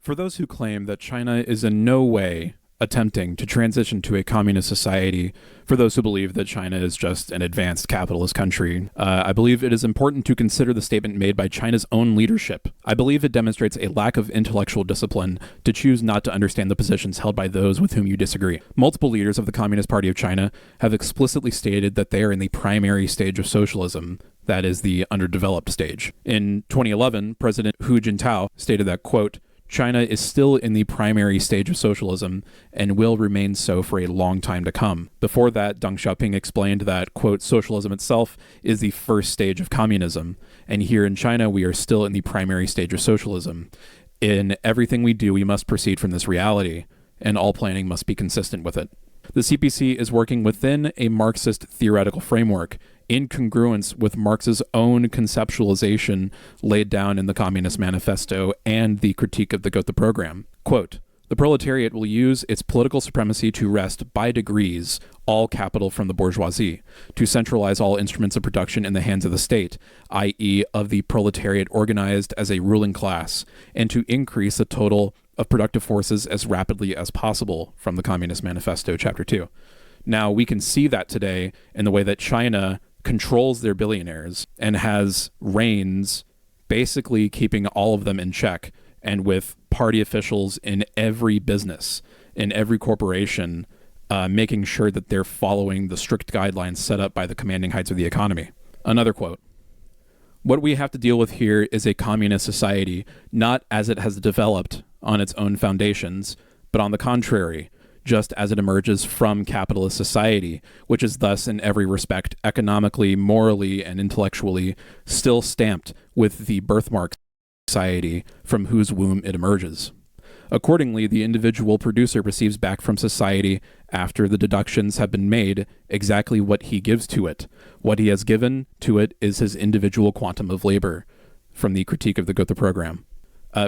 For those who claim that China is in no way attempting to transition to a communist society, for those who believe that China is just an advanced capitalist country, I believe it is important to consider the statement made by China's own leadership. I believe it demonstrates a lack of intellectual discipline to choose not to understand the positions held by those with whom you disagree. Multiple leaders of the Communist Party of China have explicitly stated that they are in the primary stage of socialism, that is, the underdeveloped stage. In 2011, President Hu Jintao stated that, quote, China is still in the primary stage of socialism and will remain so for a long time to come. Before that, Deng Xiaoping explained that, quote, socialism itself is the first stage of communism, and here in China we are still in the primary stage of socialism. In everything we do, we must proceed from this reality, and all planning must be consistent with it. The CPC is working within a Marxist theoretical framework in congruence with Marx's own conceptualization laid down in the Communist Manifesto and the critique of the Gotha program. Quote, the proletariat will use its political supremacy to wrest by degrees all capital from the bourgeoisie, to centralize all instruments of production in the hands of the state, i.e. of the proletariat organized as a ruling class, and to increase the total of productive forces as rapidly as possible, from the Communist Manifesto, Chapter 2. Now, we can see that today in the way that China controls their billionaires and has reins basically keeping all of them in check, and with party officials in every business, in every corporation, making sure that they're following the strict guidelines set up by the commanding heights of the economy. Another quote. What we have to deal with here is a communist society, not as it has developed on its own foundations, but on the contrary, just as it emerges from capitalist society, which is thus in every respect economically, morally, and intellectually still stamped with the birthmark society from whose womb it emerges. Accordingly, the individual producer receives back from society, after the deductions have been made, exactly what he gives to it. What he has given to it is his individual quantum of labor, from the critique of the Gotha program.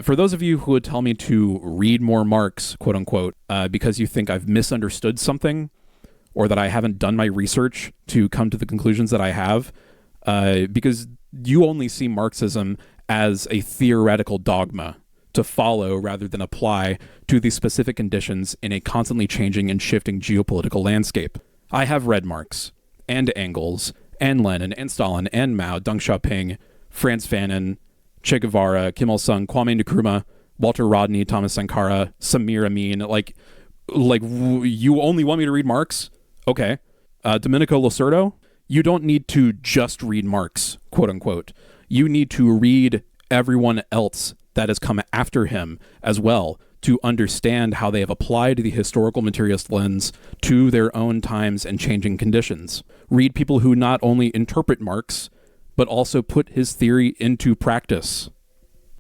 For those of you who would tell me to read more Marx, quote unquote, because you think I've misunderstood something, or that I haven't done my research to come to the conclusions that I have, because you only see Marxism as a theoretical dogma to follow rather than apply to the specific conditions in a constantly changing and shifting geopolitical landscape. I have read Marx, and Engels, and Lenin, and Stalin, and Mao, Deng Xiaoping, Franz Fanon, Che Guevara, Kim Il-sung, Kwame Nkrumah, Walter Rodney, Thomas Sankara, Samir Amin. Like you only want me to read Marx? Okay. Domenico Losurdo? You don't need to just read Marx, quote unquote. You need to read everyone else that has come after him as well, to understand how they have applied the historical materialist lens to their own times and changing conditions. Read people who not only interpret Marx, but also put his theory into practice.